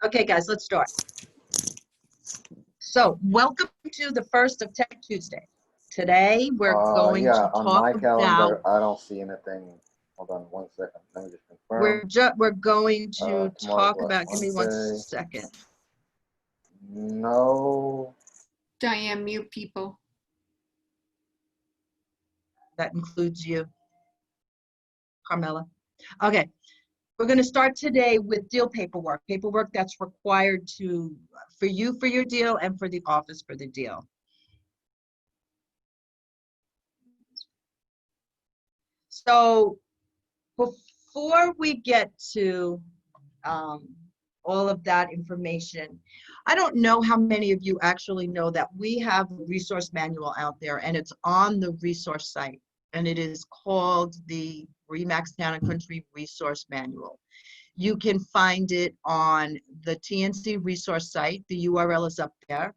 Okay, guys, let's start. So, welcome to the first of Tech Tuesday. Today, we're going Yeah, to on talk my calendar, about. I don't see anything. Hold on 1 second. Let me just confirm. We're going to Tomorrow's talk what? about. Give me 1 Wednesday? second. No. Diane, mute people. That includes you, Carmela. Okay, we're going to start today with deal paperwork. Paperwork that's required for you for your deal and for the office for the deal. So before we get to all of that information, I don't know how many of you actually know that we have a resource manual out there, and it's on the resource site, and it is called the RE/MAX Town and Country Resource Manual. You can find it on the TNC resource site. The URL is up there.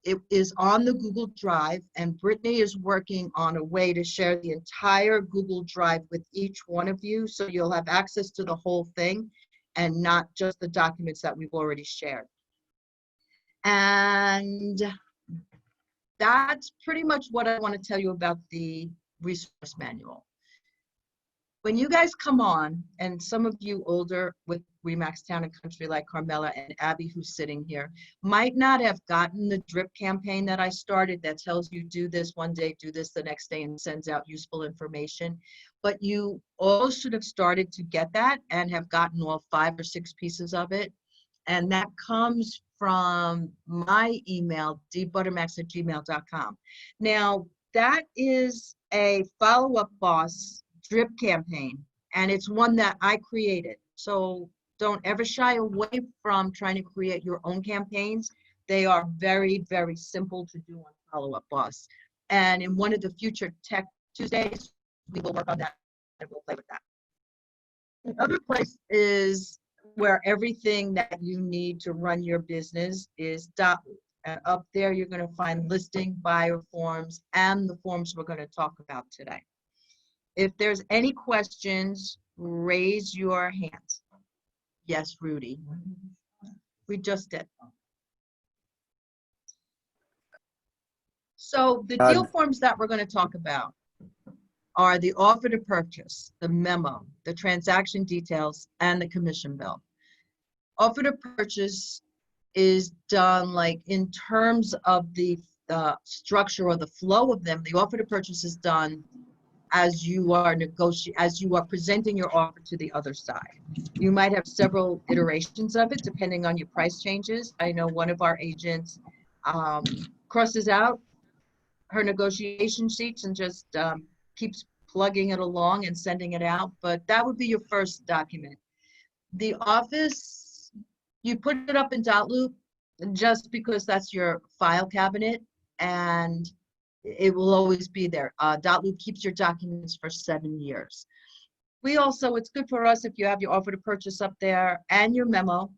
It is on the Google Drive, and Brittany is working on a way to share the entire Google Drive with each one of you, so you'll have access to the whole thing and not just the documents that we've already shared. And that's pretty much what I want to tell you about the resource manual. When you guys come on, and some of you older with RE/MAX Town and Country like Carmela and Abby, who's sitting here, might not have gotten the drip campaign that I started that tells you do this one day, do this the next day, and sends out useful information. But you all should have started to get that and have gotten all 5 or 6 pieces of it. And that comes from my email, dbuttermax@gmail.com. Now, that is a follow-up boss drip campaign, and it's one that I created. So don't ever shy away from trying to create your own campaigns. They are very, very simple to do on Follow-Up Boss. And in one of the future Tech Tuesdays, we will work on that and we'll play with that. The other place is where everything that you need to run your business is Dotloop. And up there, you're going to find listing, buyer forms, and the forms we're going to talk about today. If there's any questions, raise your hands. Yes, Rudy. We just did. So the deal forms that we're going to talk about are the offer to purchase, the memo, the transaction details, and the commission bill. Offer to purchase is done like in terms of the structure or the flow of them. The offer to purchase is done as you are presenting your offer to the other side. You might have several iterations of it depending on your price changes. I know one of our agents crosses out her negotiation sheets and just keeps plugging it along and sending it out, but that would be your first document. The office, you put it up in Dotloop just because that's your file cabinet, and it will always be there. Dotloop keeps your documents for 7 years. It's good for us if you have your offer to purchase up there and your memo,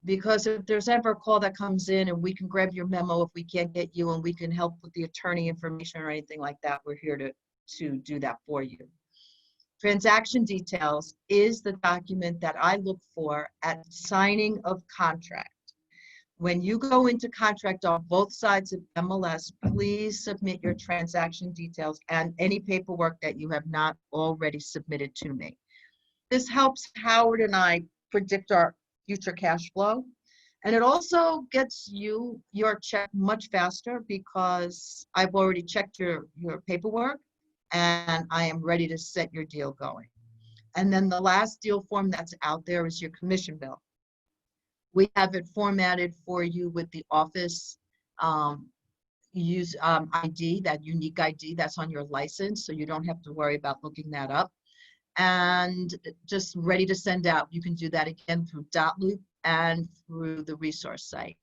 because if there's ever a call that comes in and we can grab your memo if we can't get you and we can help with the attorney information or anything like that, we're here to do that for you. Transaction details is the document that I look for at signing of contract. When you go into contract on both sides of MLS, please submit your transaction details and any paperwork that you have not already submitted to me. This helps Howard and I predict our future cash flow. And it also gets you your check much faster because I've already checked your paperwork and I am ready to set your deal going. And then the last deal form that's out there is your commission bill. We have it formatted for you with the office ID, that unique ID that's on your license, so you don't have to worry about looking that up. And just ready to send out. You can do that again through Dotloop and through the resource site.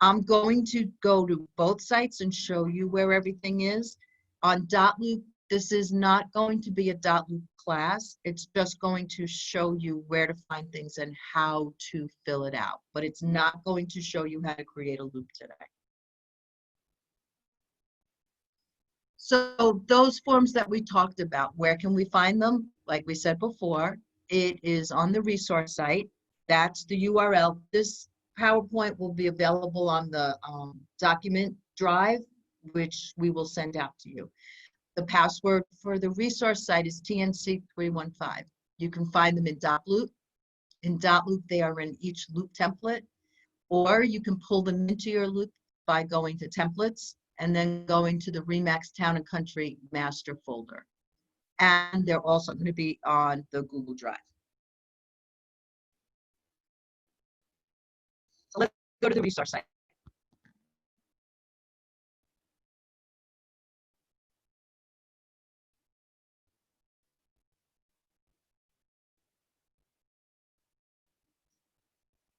I'm going to go to both sites and show you where everything is. On Dotloop, this is not going to be a Dotloop class. It's just going to show you where to find things and how to fill it out. But it's not going to show you how to create a loop today. So those forms that we talked about, where can we find them? Like we said before, it is on the resource site. That's the URL. This PowerPoint will be available on the document drive, which we will send out to you. The password for the resource site is TNC315. You can find them in Dotloop. In Dotloop, they are in each loop template, or you can pull them into your loop by going to templates and then going to the REMAX Town and Country master folder. And they're also going to be on the Google Drive. So let's go to the resource site.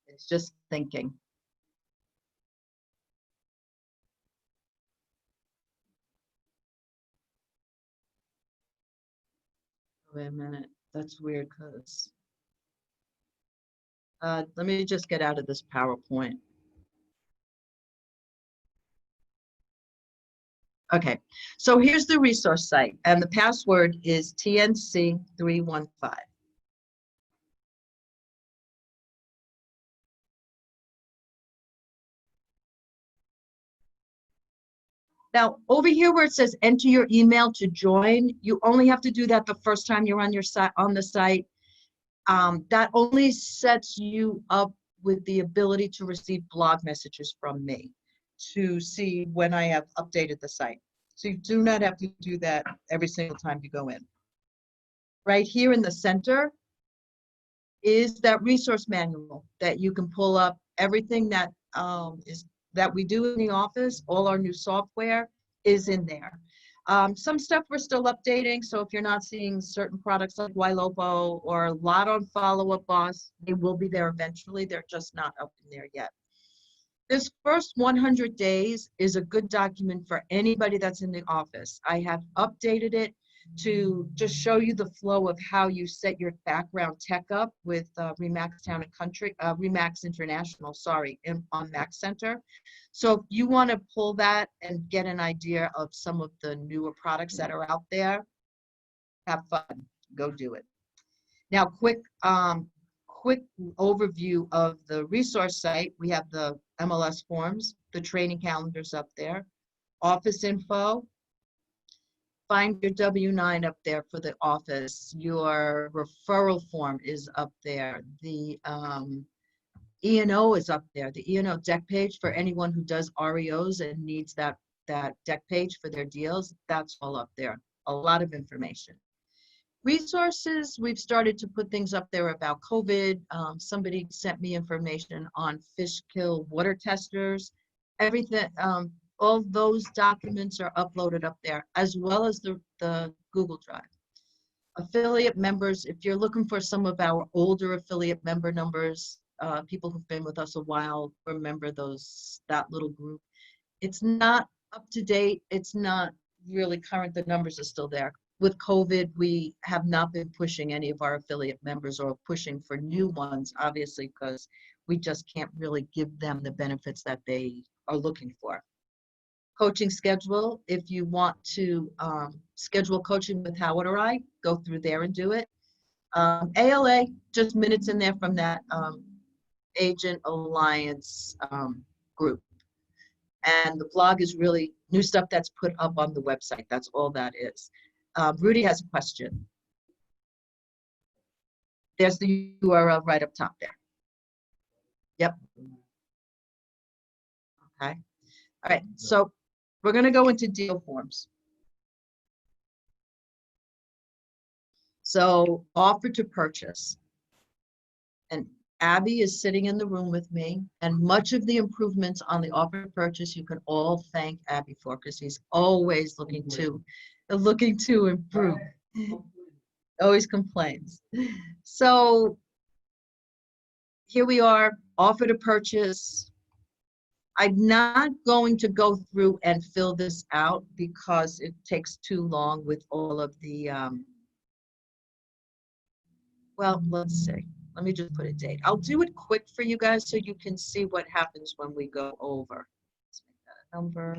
It's just thinking. Wait a minute, that's weird because let me just get out of this PowerPoint. Okay, so here's the resource site, and the password is TNC315. Now, over here where it says enter your email to join, you only have to do that the first time you're on your site, on the site. That only sets you up with the ability to receive blog messages from me to see when I have updated the site. So you do not have to do that every single time you go in. Right here in the center is that resource manual that you can pull up everything that that we do in the office. All our new software is in there. Some stuff we're still updating, so if you're not seeing certain products like Ylopo or a lot on Follow Up Boss, they will be there eventually. They're just not up in there yet. This first 100 days is a good document for anybody that's in the office. I have updated it to just show you the flow of how you set your background tech up with REMAX Town and Country, REMAX International, sorry, on Mac Center. So if you want to pull that and get an idea of some of the newer products that are out there, have fun, go do it. Now, quick overview of the resource site. We have the MLS forms, the training calendars up there, office info. Find your W-9 up there for the office. Your referral form is up there. The E&O is up there. The E&O deck page for anyone who does REOs and needs that deck page for their deals, that's all up there. A lot of information. Resources, we've started to put things up there about COVID. Somebody sent me information on fish kill water testers. Everything, all those documents are uploaded up there, as well as the Google Drive. Affiliate members, if you're looking for some of our older affiliate member numbers, people who've been with us a while remember that little group. It's not up to date. It's not really current. The numbers are still there. With COVID, we have not been pushing any of our affiliate members or pushing for new ones, obviously, because we just can't really give them the benefits that they are looking for. Coaching schedule, if you want to schedule coaching with Howard or I, go through there and do it. ALA, just minutes in there from that Agent Alliance group. And the blog is really new stuff that's put up on the website. That's all that is. Rudy has a question. There's the URL right up top there. Yep. Okay. All right. So we're going to go into deal forms. So offer to purchase. And Abby is sitting in the room with me, and much of the improvements on the offer to purchase, you can all thank Abby for, because he's always looking to improve. Always complains. So here we are, offer to purchase. I'm not going to go through and fill this out because it takes too long with all of the, well, let's see. Let me just put a date. I'll do it quick for you guys so you can see what happens when we go over. Let's make that a number.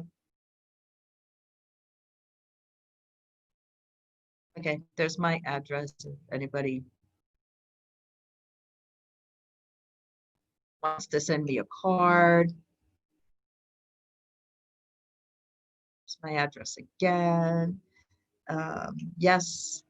Okay, there's my address if anybody wants to send me a card. Here's my address again. Yes.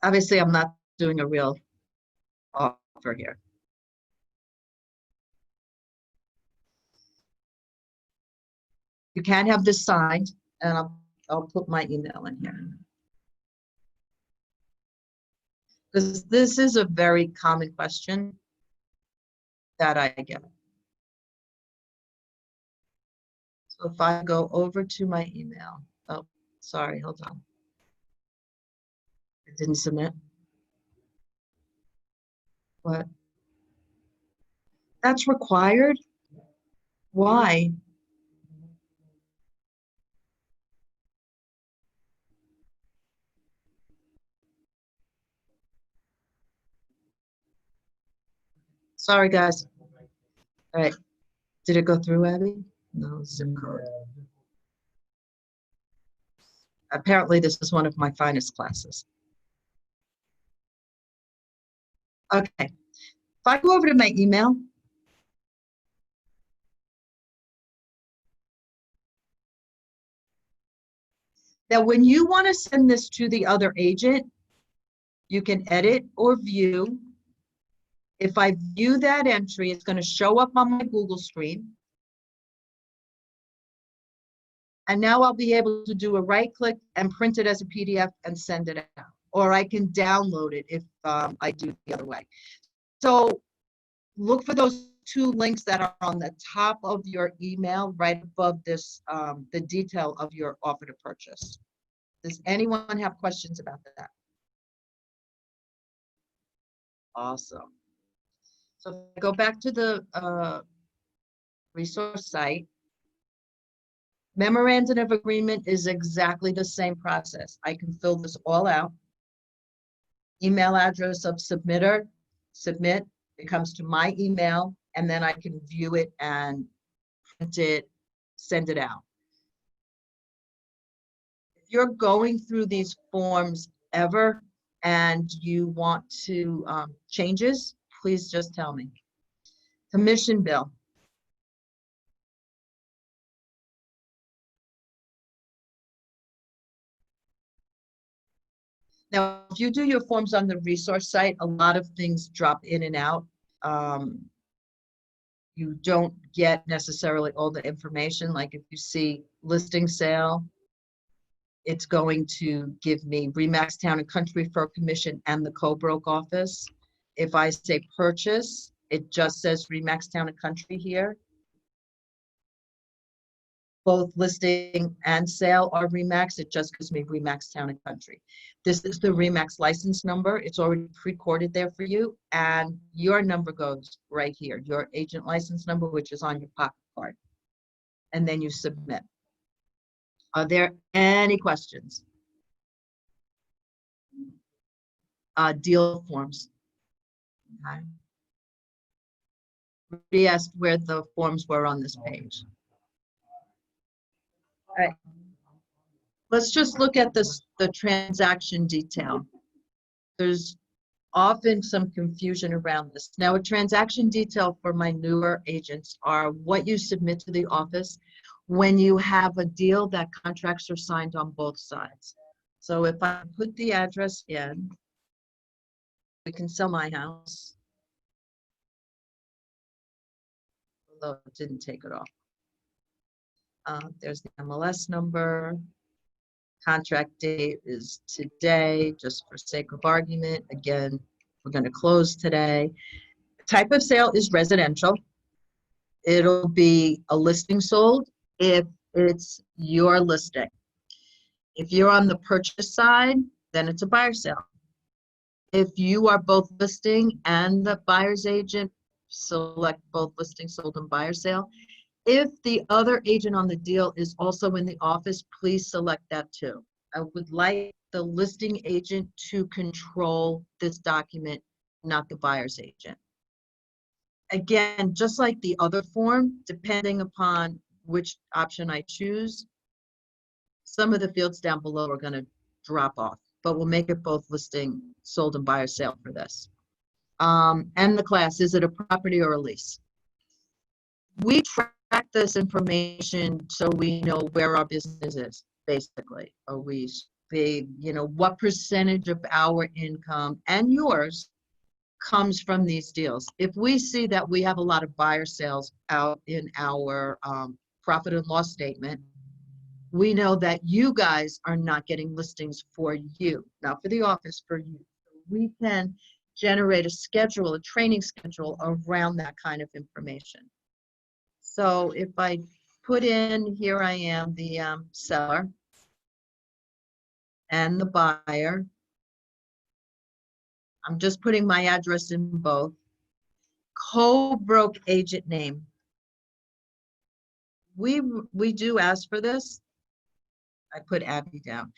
Obviously, I'm not doing a real offer here. You can have this signed, and I'll put my email in here. Because this is a very common question that I get. So if I go over to my email, oh, sorry, hold on. It didn't submit. What? That's required? Why? Sorry, guys. All right. Did it go through, Abby? No, zip code. Apparently, this is one of my finest classes. Okay. If I go over to my email, now when you want to send this to the other agent, you can edit or view. If I view that entry, it's going to show up on my Google screen. And now I'll be able to do a right click and print it as a PDF and send it out. Or I can download it if I do it the other way. So look for those two links that are on the top of your email, right above this, the detail of your offer to purchase. Does anyone have questions about that? Awesome. So if I go back to the resource site, Memorandum of Agreement is exactly the same process. I can fill this all out. Email address of submitter, submit, it comes to my email, and then I can view it and print it, send it out. If you're going through these forms ever and you want to changes, please just tell me. Commission bill. Now, if you do your forms on the resource site, a lot of things drop in and out. You don't get necessarily all the information. Like if you see listing sale, it's going to give me RE/MAX Town and Country for commission and the co-broke office. If I say purchase, it just says RE/MAX Town and Country here. Both listing and sale are RE/MAX. It just gives me RE/MAX Town and Country. This is the RE/MAX license number. It's already pre-coded there for you. And your number goes right here, your agent license number, which is on your pocket card. And then you submit. Are there any questions? Deal forms. Okay. We asked where the forms were on this page. All right. Let's just look at this, the transaction detail. There's often some confusion around this. Now, a transaction detail for my newer agents are what you submit to the office when you have a deal that contracts are signed on both sides. So if I put the address in, we can sell my house. Although it didn't take it off. There's the MLS number. Contract date is today, just for sake of argument. Again, we're going to close today. Type of sale is residential. It'll be a listing sold if it's your listing. If you're on the purchase side, then it's a buyer sale. If you are both listing and the buyer's agent, select both listing sold and buyer sale. If the other agent on the deal is also in the office, please select that too. I would like the listing agent to control this document, not the buyer's agent. Again, just like the other form, depending upon which option I choose, some of the fields down below are going to drop off, but we'll make it both listing, sold, and buyer sale for this. And the class, is it a property or a lease? We track this information so we know where our business is, basically. Are we big, what percentage of our income and yours comes from these deals? If we see that we have a lot of buyer sales out in our profit and loss statement, we know that you guys are not getting listings for you, not for the office, for you. We can generate a schedule, a training schedule around that kind of information. So if I put in, here I am, the seller and the buyer. I'm just putting my address in both. Co-broke agent name. We do ask for this. I put Abby down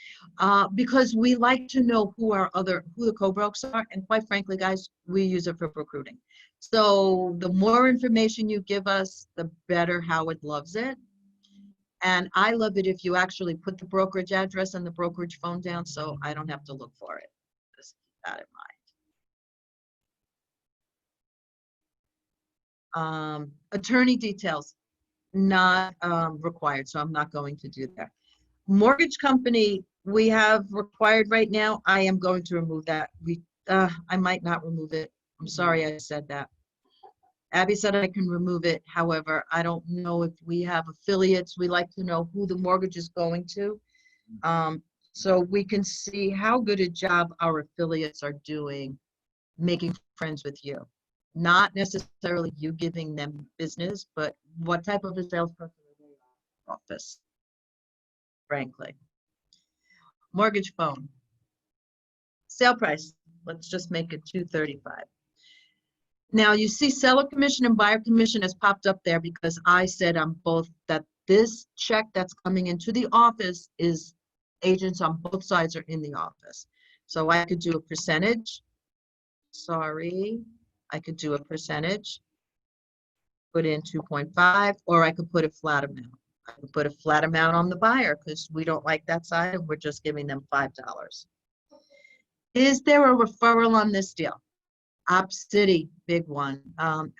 because we like to know who the co-brokes are, and quite frankly, guys, we use it for recruiting. So the more information you give us, the better Howard loves it. And I love it if you actually put the brokerage address and the brokerage phone down, so I don't have to look for it. Just keep that in mind. Attorney details, not required, so I'm not going to do that. Mortgage company, we have required right now. I am going to remove that. I might not remove it. I'm sorry I said that. Abby said I can remove it. However, I don't know if we have affiliates. We like to know who the mortgage is going to. So we can see how good a job our affiliates are doing making friends with you. Not necessarily you giving them business, but what type of a salesperson are they in the office, frankly. Mortgage phone. Sale price, let's just make it $235. Now you see seller commission and buyer commission has popped up there because I said on both that this check that's coming into the office is agents on both sides are in the office. So I could do a percentage. Sorry, I could do a percentage, put in 2.5, or I could put a flat amount. I could put a flat amount on the buyer because we don't like that side and we're just giving them $5. Is there a referral on this deal? Op City, big one,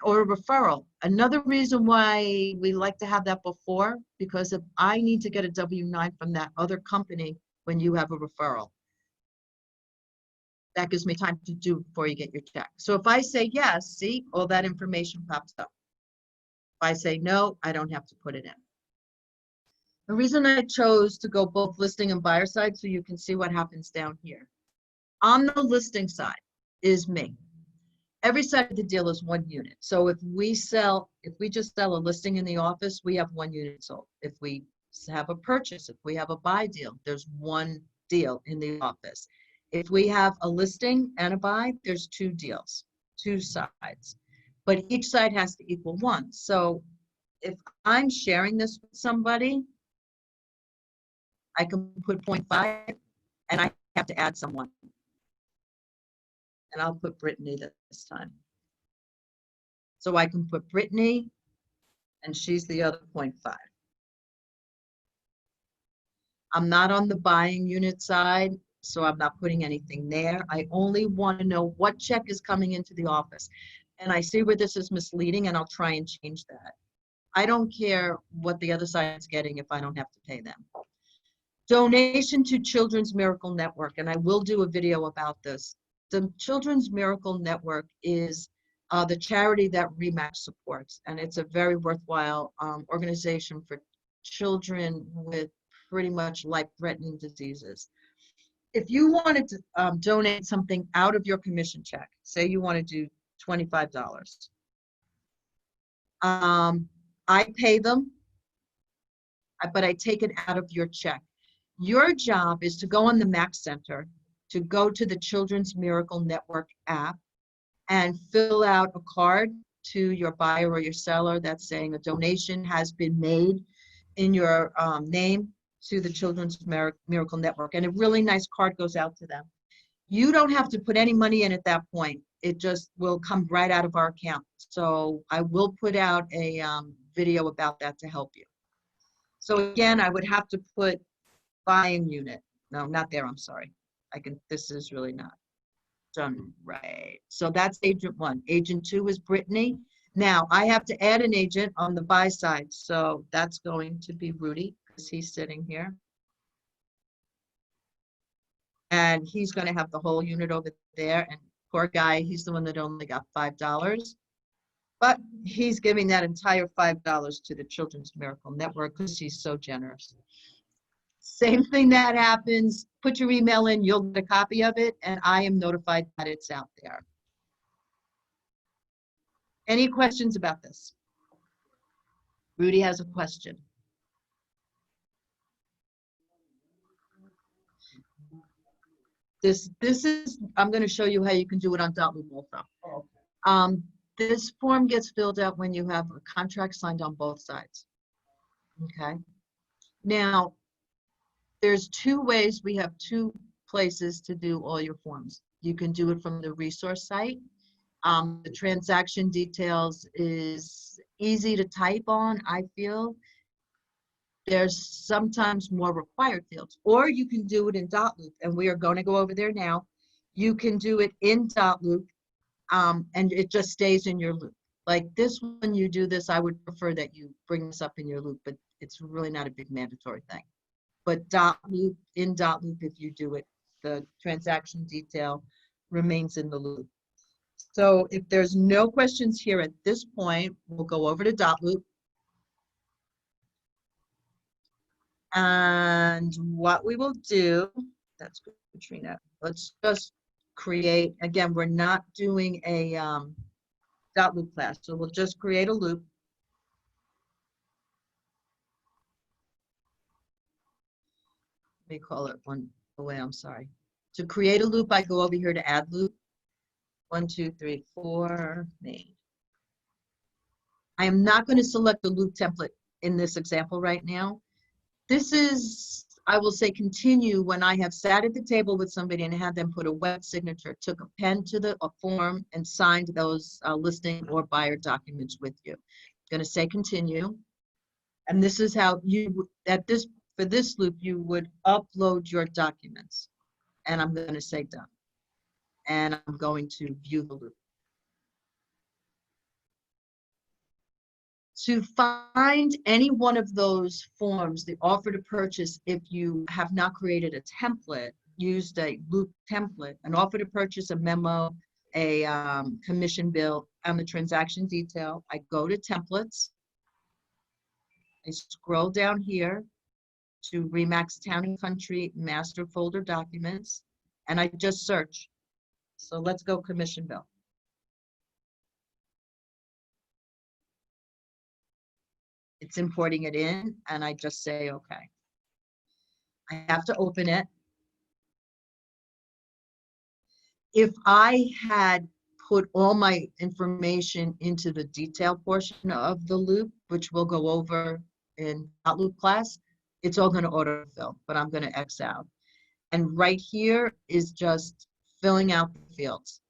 or a referral. Another reason why we like to have that before, because if I need to get a W-9 from that other company when you have a referral, that gives me time to do before you get your check. So if I say yes, see, all that information pops up. If I say no, I don't have to put it in. The reason I chose to go both listing and buyer side, so you can see what happens down here. On the listing side is me. Every side of the deal is 1 unit. So if we just sell a listing in the office, we have 1 unit sold. If we have a purchase, if we have a buy deal, there's 1 deal in the office. If we have a listing and a buy, there's 2 deals, 2 sides. But each side has to equal 1. So if I'm sharing this with somebody, I can put 0.5 and I have to add someone. And I'll put Brittany this time. So I can put Brittany, and she's the other 0.5. I'm not on the buying unit side, so I'm not putting anything there. I only want to know what check is coming into the office. And I see where this is misleading, and I'll try and change that. I don't care what the other side is getting if I don't have to pay them. Donation to Children's Miracle Network, and I will do a video about this. The Children's Miracle Network is the charity that RMXTNC supports, and it's a very worthwhile organization for children with pretty much life-threatening diseases. If you wanted to donate something out of your commission check, say you want to do $25, I pay them, but I take it out of your check. Your job is to go on the Mac Center, to go to the Children's Miracle Network app and fill out a card to your buyer or your seller that's saying a donation has been made in your name to the Children's Miracle Network. And a really nice card goes out to them. You don't have to put any money in at that point. It just will come right out of our account. So I will put out a video about that to help you. So again, I would have to put buying unit. No, not there, I'm sorry. This is really not done right. So that's agent 1. Agent 2 is Brittany. Now I have to add an agent on the buy side. So that's going to be Rudy, because he's sitting here. And he's going to have the whole unit over there. And poor guy, he's the one that only got $5. But he's giving that entire $5 to the Children's Miracle Network because he's so generous. Same thing that happens. Put your email in, you'll get a copy of it, and I am notified that it's out there. Any questions about this? Rudy has a question. This is, I'm going to show you how you can do it on Dotloop also. This form gets filled out when you have a contract signed on both sides. Okay. Now, there's 2 ways. We have 2 places to do all your forms. You can do it from the resource site. The transaction details is easy to type on, I feel. There's sometimes more required fields. Or you can do it in Dotloop, and we are going to go over there now. You can do it in Dotloop, and it just stays in your loop. Like this, when you do this, I would prefer that you bring this up in your loop, but it's really not a big mandatory thing. But Dotloop, in Dotloop, if you do it, the transaction detail remains in the loop. So if there's no questions here at this point, we'll go over to Dotloop. And what we will do, that's good, Katrina. Let's just create, again, we're not doing a Dotloop class, so we'll just create a loop. Let me call it one away, I'm sorry. To create a loop, I go over here to add loop. 1, 2, 3, 4, me. I am not going to select the loop template in this example right now. This is, I will say, continue when I have sat at the table with somebody and had them put a wet signature, took a pen to a form and signed those listing or buyer documents with you. I'm going to say continue. And this is how you, for this loop, you would upload your documents. And I'm going to say done. And I'm going to view the loop. To find any one of those forms, the offer to purchase, if you have not created a template, used a loop template, an offer to purchase, a memo, a commission bill, and the transaction detail, I go to templates. I scroll down here to RMX Town and Country Master Folder Documents, and I just search. So let's go commission bill. It's importing it in, and I just say, okay. I have to open it. If I had put all my information into the detail portion of the loop, which we'll go over in Dotloop class, it's all going to autofill, but I'm going to X out. And right here is just filling out the fields.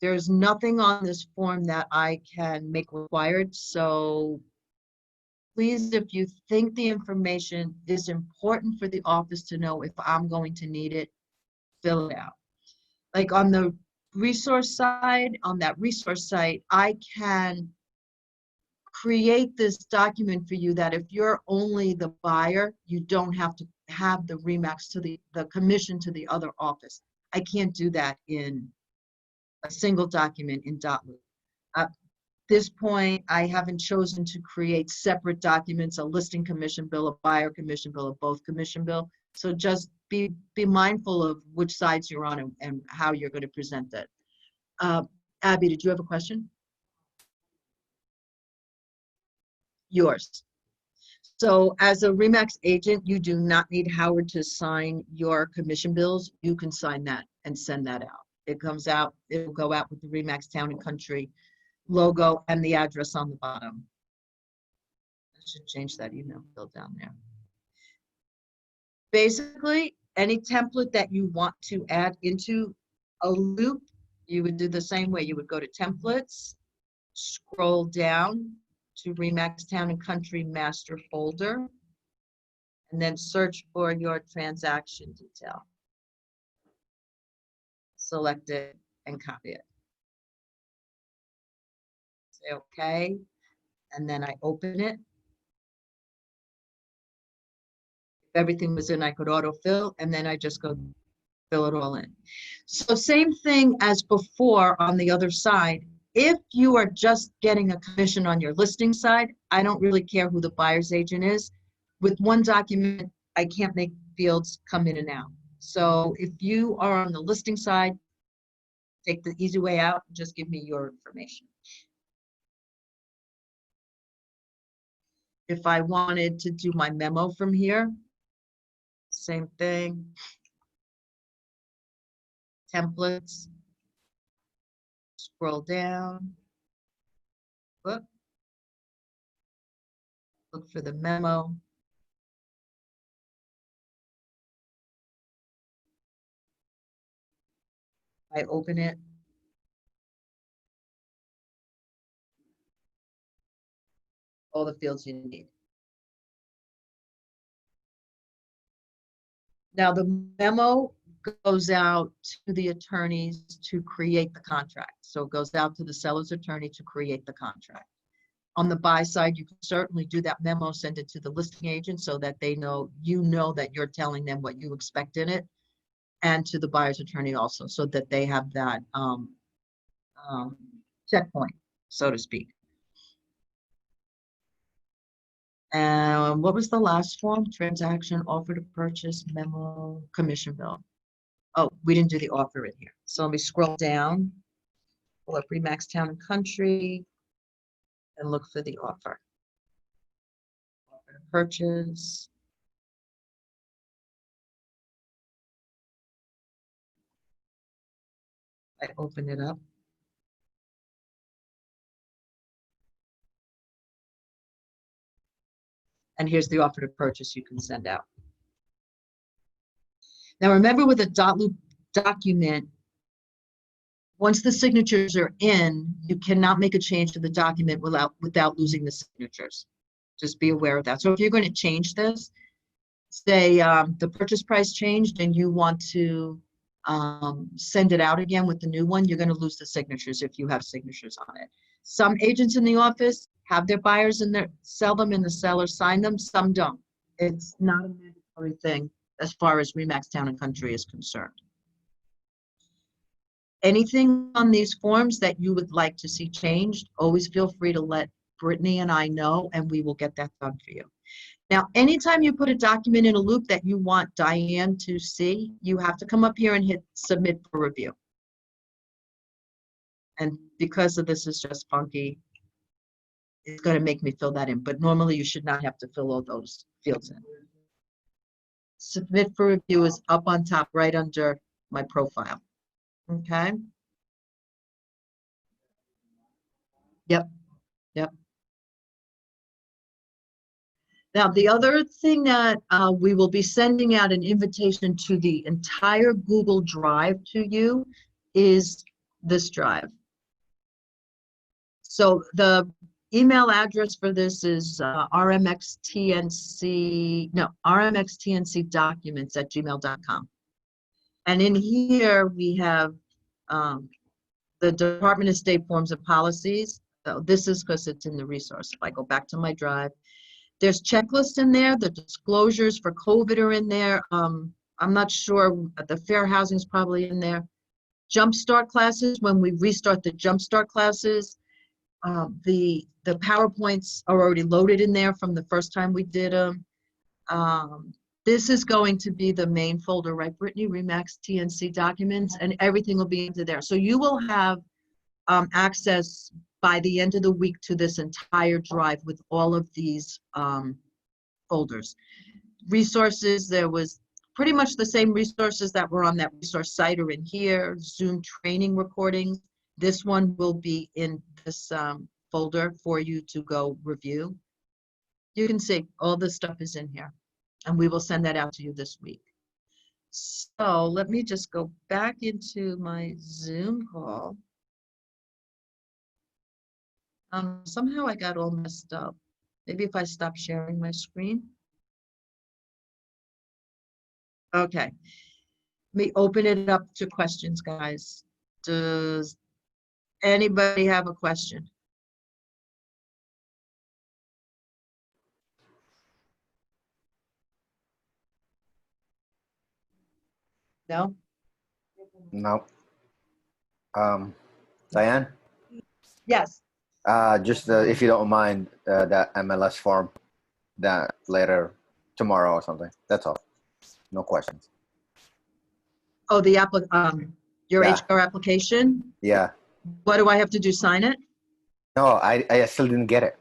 There's nothing on this form that I can make required, so please, if you think the information is important for the office to know if I'm going to need it, fill it out. Like on the resource side, on that resource site, I can create this document for you that if you're only the buyer, you don't have to have the RMX to the commission to the other office. I can't do that in a single document in Dotloop. At this point, I haven't chosen to create separate documents, a listing commission bill, a buyer commission bill, a both commission bill. So just be mindful of which sides you're on and how you're going to present that. Abby, did you have a question? Yours. So as a RMX agent, you do not need Howard to sign your commission bills. You can sign that and send that out. It comes out, it will go out with the RMX Town and Country logo and the address on the bottom. I should change that email field down there. Basically, any template that you want to add into a loop, you would do the same way. You would go to templates, scroll down to RE/MAX Town and Country master folder, and then search for your transaction detail. Select it and copy it. Say okay, and then I open it. If everything was in, I could autofill, and then I just go fill it all in. So same thing as before on the other side. If you are just getting a commission on your listing side, I don't really care who the buyer's agent is. With one document, I can't make fields come in and out. So if you are on the listing side, take the easy way out, just give me your information. If I wanted to do my memo from here, same thing. Templates. Scroll down. Look for the memo. I open it. All the fields you need. Now the memo goes out to the attorneys to create the contract. So it goes out to the seller's attorney to create the contract. On the buy side, you can certainly do that memo, send it to the listing agent so that they know, you know that you're telling them what you expect in it, and to the buyer's attorney also, so that they have that checkpoint, so to speak. And what was the last form? Transaction, offer to purchase, memo, commission bill. Oh, we didn't do the offer in here. So let me scroll down, pull up RE/MAX Town and Country, and look for the offer. Offer to purchase. I open it up. And here's the offer to purchase you can send out. Now remember, with a Dotloop document, once the signatures are in, you cannot make a change to the document without losing the signatures. Just be aware of that. So if you're going to change this, say the purchase price changed and you want to send it out again with the new one, you're going to lose the signatures if you have signatures on it. Some agents in the office have their buyers in there, sell them, and the seller sign them. Some don't. It's not a mandatory thing as far as RE/MAX Town and Country is concerned. Anything on these forms that you would like to see changed, always feel free to let Brittany and I know, and we will get that done for you. Now, anytime you put a document in a loop that you want Diane to see, you have to come up here and hit submit for review. And because of this is just funky, it's going to make me fill that in. But normally you should not have to fill all those fields in. Submit for review is up on top right under my profile. Okay. Yep. Now, the other thing that we will be sending out an invitation to the entire Google Drive to you is this drive. So the email address for this is RMXTNC documents at gmail.com. And in here we have the Department of State forms and policies. So this is because it's in the resource. If I go back to my drive, there's checklists in there. The disclosures for COVID are in there. I'm not sure, the fair housing is probably in there. Jumpstart classes, when we restart the Jumpstart classes, the PowerPoints are already loaded in there from the first time we did them. This is going to be the main folder, right, Brittany? RE/MAX TNC documents, and everything will be into there. So you will have access by the end of the week to this entire drive with all of these folders. Resources, there was pretty much the same resources that were on that resource site are in here. Zoom training recordings. This one will be in this folder for you to go review. You can see all this stuff is in here, and we will send that out to you this week. So let me just go back into my Zoom call. Somehow I got all messed up. Maybe if I stop sharing my screen. Okay. Let me open it up to questions, guys. Does anybody have a question? No? No. Diane, Yes. just if you don't mind, that MLS form that later tomorrow or something. That's all. No questions. Oh, the your Yeah. HR application? Yeah. What do I have to do, sign it? No, I still didn't get it.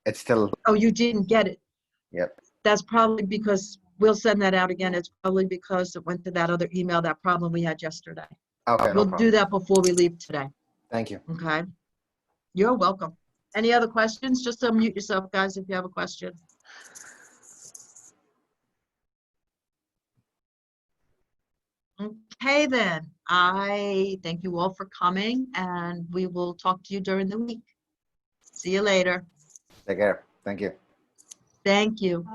It's still, Oh, you didn't get it. yep. That's probably because we'll send that out again. It's probably because it went to that other email, that problem we had yesterday. Okay, no We'll problem. do that before we leave today. Thank you. Okay? You're welcome. Any other questions? Just unmute yourself, guys, if you have a question. Okay, then. I thank you all for coming, and we will talk to you during the week. See you later. Take care. Thank you. Thank you.